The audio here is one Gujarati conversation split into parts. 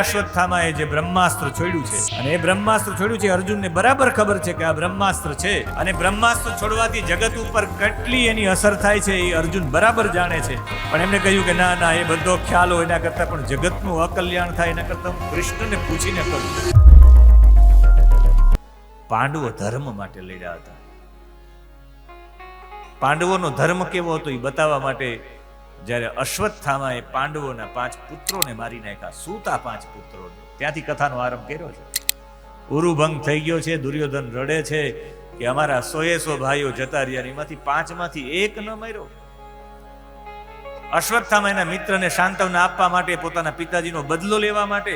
અશ્વત્થામાએ જે બ્રહ્માસ્ત્ર છોડ્યું છે અને એ બ્રહ્માસ્ત્ર છોડ્યું છે, અર્જુનને બરાબર ખબર છે કે આ બ્રહ્માસ્ત્ર છે અને બ્રહ્માસ્ત્ર છોડવાથી જગત ઉપર કેટલી એની અસર થાય છે એ અર્જુન બરાબર જાણે છે. પણ એમને કહ્યું કે ના ના, એ બધો ખ્યાલ હોય એના કરતા પણ જગતનું અકલ્યાણ થાય એના કરતા હું કૃષ્ણને પૂછીને કરું. પાંડવો ધર્મ માટે લડ્યા હતા. પાંડવોનો ધર્મ કેવો હતો એ બતાવવા માટે જ્યારે અશ્વત્થામાએ પાંડવોના 5 પુત્રોને મારી નાખ્યા, સૂતા 5 પુત્રોને, ત્યાંથી કથાનો આરંભ કર્યો છે. ઉરુભંગ થઈ ગયો છે, દુર્યોધન રડે છે કે અમારા 100 ભાઈઓ જતા રહ્યા, એમાંથી 5માંથી એક ન મર્યો. અશ્વત્થામા એના મિત્રને સાંત્વના આપવા માટે, પોતાના પિતાજીનો બદલો લેવા માટે,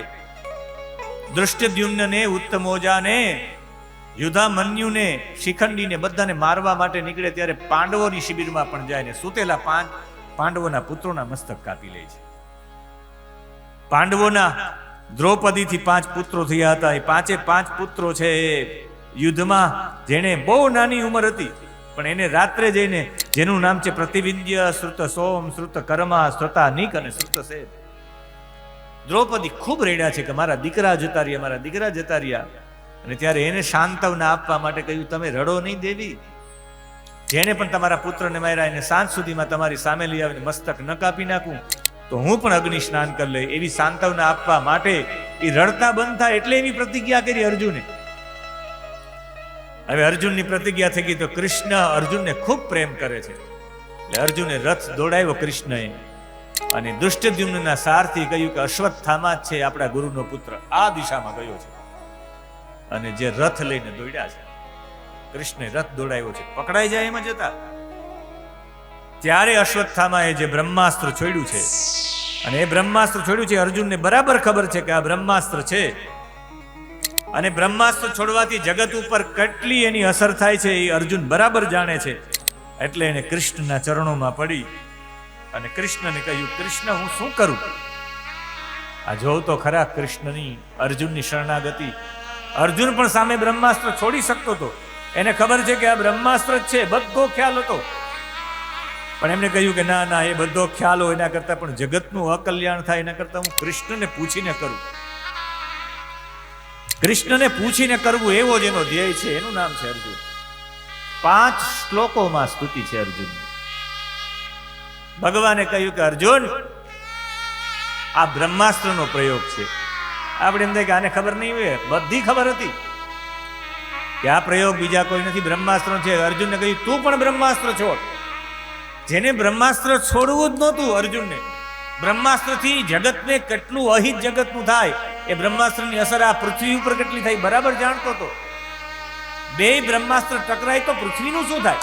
દૃષ્ટદ્યુમ્નને, ઉત્તમોજાને, યુધામન્યુને, શિખંડીને બધાને મારવા માટે નીકળે ત્યારે પાંડવોની શિબિરમાં પણ જાય ને સૂતેલા 5 પાંડવોના પુત્રોના મસ્તક કાપી લે છે. પાંડવોના દ્રૌપદીથી 5 પુત્રો થયા હતા. એ 5 પુત્રો છે એ યુદ્ધમાં, જેને બહુ નાની ઉંમર હતી પણ એને રાત્રે જઈને, જેનું નામ છે પ્રતિવિંધ્ય, શ્રુત સોમ, શ્રુત કર્મા, શ્રુતાનિક અને શ્રુતસેન. દ્રૌપદી ખૂબ રેડ્યા છે કે મારા દીકરા જતા રહ્યા, મારા દીકરા જતા રહ્યા. અને ત્યારે એને સાંત્વના આપવા માટે કહ્યું, તમે રડો નહીં દેવી, જેને પણ તમારા પુત્રને માર્યા એને સાંજ સુધીમાં તમારી સામે લઈ આવીને મસ્તક ન કાપી નાખું તો હું પણ અગ્નિ સ્નાન કરી લઈ. એવી સાંત્વના આપવા માટે એ રડતા બંધ થાય એટલે એવી પ્રતિજ્ઞા કરી અર્જુને. હવે અર્જુનની પ્રતિજ્ઞા થઈ ગઈ તો કૃષ્ણ અર્જુનને ખૂબ પ્રેમ કરે છે એટલે અર્જુને રથ દોડાવ્યો કૃષ્ણએ અને દુષ્ટદ્યુમ્નના સારથી કહ્યું કે અશ્વત્થામા જ છે આપણા ગુરુનો પુત્ર, આ દિશામાં ગયો છે. અને જે રથ લઈને દોડ્યા છે, કૃષ્ણે રથ દોડાવ્યો છે, પકડાઈ જાય એમ જ હતા. ત્યારે અશ્વત્થામાએ જે બ્રહ્માસ્ત્ર છોડ્યું છે અને એ બ્રહ્માસ્ત્ર છોડ્યું છે, અર્જુનને બરાબર ખબર છે કે આ બ્રહ્માસ્ત્ર છે અને બ્રહ્માસ્ત્ર છોડવાથી જગત ઉપર કેટલી એની અસર થાય છે એ અર્જુન બરાબર જાણે છે. એટલે એને કૃષ્ણના ચરણોમાં પડી અને કૃષ્ણને કહ્યું, કૃષ્ણ હું શું કરું? આ જોવ તો ખરા કૃષ્ણની, અર્જુનની શરણાગતિ. અર્જુન પણ સામે બ્રહ્માસ્ત્ર છોડી શકતો હતો, એને ખબર છે કે આ બ્રહ્માસ્ત્ર જ છે, બધો ખ્યાલ હતો. પણ એમને કહ્યું કે ના ના, એ બધો ખ્યાલ હોય એના કરતા પણ જગતનું અકલ્યાણ થાય એના કરતા હું કૃષ્ણને પૂછીને કરું. કૃષ્ણને પૂછીને કરવું એવો જેનો ધ્યેય છે એનું નામ છે અર્જુન. 5 શ્લોકોમાં સ્તુતિ છે અર્જુન. ભગવાને કહ્યું કે અર્જુન, આ બ્રહ્માસ્ત્રનો પ્રયોગ છે. આપણે એમ થાય કે આને ખબર નહીં હોય, બધી ખબર હતી કે આ પ્રયોગ બીજા કોઈ નથી, બ્રહ્માસ્ત્ર છે. અર્જુનને કહ્યું તું પણ બ્રહ્માસ્ત્ર છોડ. જેને બ્રહ્માસ્ત્ર છોડવું જ નહોતું અર્જુનને, બ્રહ્માસ્ત્રથી જગતને કેટલું અહિત જગતનું થાય, એ બ્રહ્માસ્ત્રની અસર આ પૃથ્વી ઉપર કેટલી થાય બરાબર જાણતો હતો. 2 બ્રહ્માસ્ત્ર ટકરાય તો પૃથ્વીનું શું થાય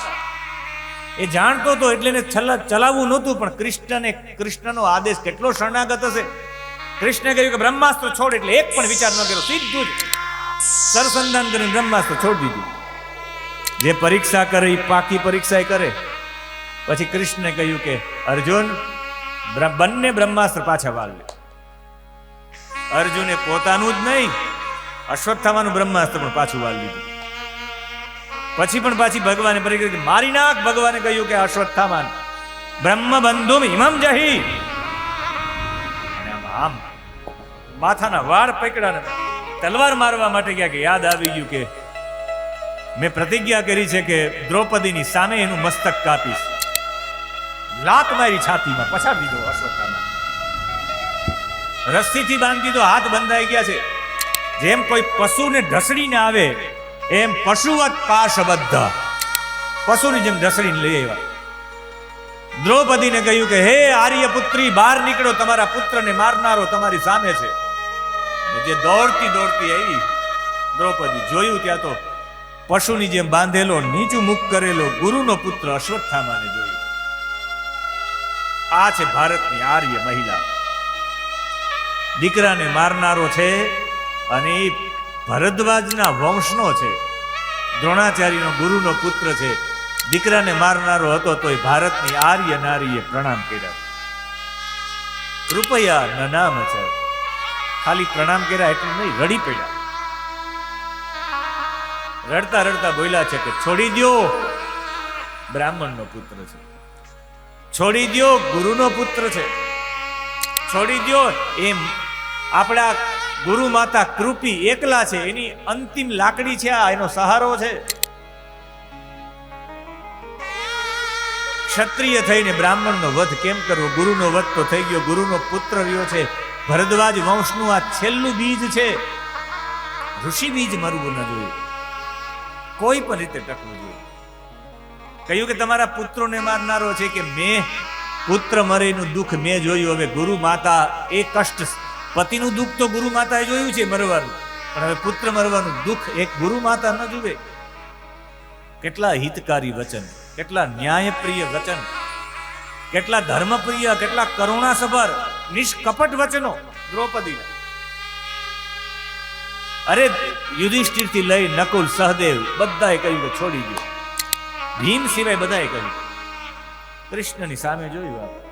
એ જાણતો હતો. એટલે એને ચલાવવું નહોતું. પણ કૃષ્ણનો આદેશ કેટલો શરણાગત હશે. કૃષ્ણે કહ્યું કે બ્રહ્માસ્ત્ર છોડ, એટલે એક પણ વિચાર ન કર્યો, સીધું જ સરસંધાન કરીને બ્રહ્માસ્ત્ર છોડી દીધું. જે પરીક્ષા કરે એ પાકી પરીક્ષા કરે. પછી કૃષ્ણે કહ્યું કે અર્જુન, બંને બ્રહ્માસ્ત્ર પાછા વાળ લે. અર્જુને પોતાનું જ નહીં, અશ્વત્થામાનું બ્રહ્માસ્ત્ર પણ પાછું વાળ લીધું. પછી પણ પાછી ભગવાને પરીક્ષા મારી નાખ. ભગવાને કહ્યું કે અશ્વત્થામાન બ્રહ્મ બંધુમ હિમમ જહી. આમ માથાના વાળ પકડ્યા, તલવાર મારવા માટે ગયા કે યાદ આવી ગયું કે મેં પ્રતિજ્ઞા કરી છે કે દ્રૌપદીની સામે એનું મસ્તક કાપીશ. લાત મારી છાતીમાં, પછાડી દીધો અશ્વત્થામા. રસ્સીથી બાંધી દીધો, હાથ બંધાઈ ગયા છે. જેમ કોઈ પશુને ઢસડીને આવે એમ પશુવત પાશબદ્ધ, પશુની જેમ ઢસડીને લઈ આવ્યા. દ્રૌપદીને કહ્યું કે હે આર્યપુત્રી, બહાર નીકળો, તમારા પુત્રને મારનારો તમારી સામે છે. જે દોડતી દોડતી આવી દ્રૌપદી, જોયું ત્યાં તો પશુની જેમ બાંધેલો, નીચું મુખ કરેલો ગુરુનો પુત્ર અશ્વત્થામાને જોયું. આ છે ભારતની આર્ય મહિલા. દીકરાને મારનારો છે અને એ ભરદ્વાજના વંશનો છે, દ્રોણાચાર્યનો ગુરુનો પુત્ર છે. દીકરાને મારનારો હતો તો એ ભારતની આર્ય નારીએ પ્રણામ કર્યા. કૃપયા નનામ છે, ખાલી પ્રણામ કર્યા એટલું નહીં, રડી પડ્યા. રડતા રડતા બોલ્યા છે કે છોડી દો, બ્રાહ્મણનો પુત્ર છે, છોડી દો, ગુરુનો પુત્ર છે, છોડી દો. એમ આપણા ગુરુ માતા કૃપી એકલા છે, એની અંતિમ લાકડી છે, આ એનો સહારો છે. ક્ષત્રિય થઈને બ્રાહ્મણનો વધ કેમ કરવો? ગુરુનો વધ તો થઈ ગયો, ગુરુનો પુત્ર રહ્યો છે. ભરદ્વાજ વંશનું આ છેલ્લું બીજ છે. ઋષિ બીજ મરવું ન જોઈએ, કોઈ પણ રીતે ટકવું જોઈએ. કહ્યું કે તમારા પુત્રોને મારનારો છે કે મેં પુત્ર મરેનું દુઃખ મેં જોયું. હવે ગુરુ માતા એ કષ્ટ, પતિનું દુઃખ તો ગુરુ માતાએ જોયું છે મરવાનું, પણ હવે પુત્ર મરવાનું દુઃખ એક ગુરુ માતા ન જુએ. કેટલા હિતકારી વચન, કેટલા ન્યાયપ્રિય વચન, કેટલા ધર્મપ્રિય, કેટલા કરુણાસભર નિષ્કપટ વચનો દ્રૌપદી. અરે યુધિષ્ઠિર થી લઈ નકુલ, સહદેવ બધાએ કહ્યું કે છોડી દો. ભીમ સિવાય બધાએ કહ્યું. કૃષ્ણની સામે જોયું આપણે,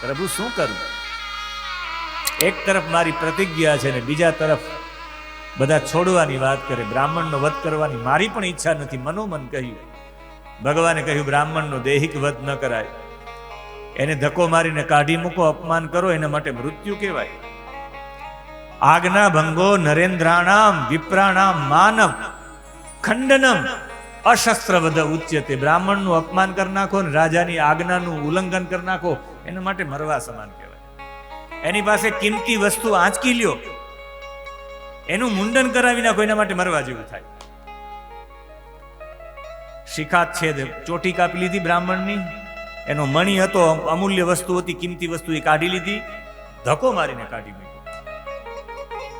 પ્રભુ શું કરું? એક તરફ મારી પ્રતિજ્ઞા છે ને બીજા તરફ બધા છોડવાની વાત કરે. બ્રાહ્મણનો વધ કરવાની મારી પણ ઈચ્છા નથી, મનોમન કહ્યું. ભગવાને કહ્યું બ્રાહ્મણનો દૈહિક વધ ન કરાય, એને ધક્કો મારીને કાઢી મૂકો, અપમાન કરો, એના માટે મૃત્યુ કહેવાય. આજ્ઞા ભંગો નરેન્દ્રાણામ વિપ્રાણામ માનવ ખંડનમ અશસ્ત્રવધ ઉચ્યતે. બ્રાહ્મણનું અપમાન કરી નાખો ને રાજાની આજ્ઞાનું ઉલ્લંઘન કરી નાખો, એના માટે મરવા સમાન કહેવાય. એની પાસે કિંમતી વસ્તુ આંચકી લ્યો, એનું મુંડન કરાવી નાખો, એના માટે મરવા જેવું થાય. શિખાત છેદ ચોટી કાપી લીધી બ્રાહ્મણની, એનો મણી હતો, અમૂલ્ય વસ્તુ હતી, કિંમતી વસ્તુ, એ કાઢી લીધી, ધક્કો મારીને કાઢી મૂકી.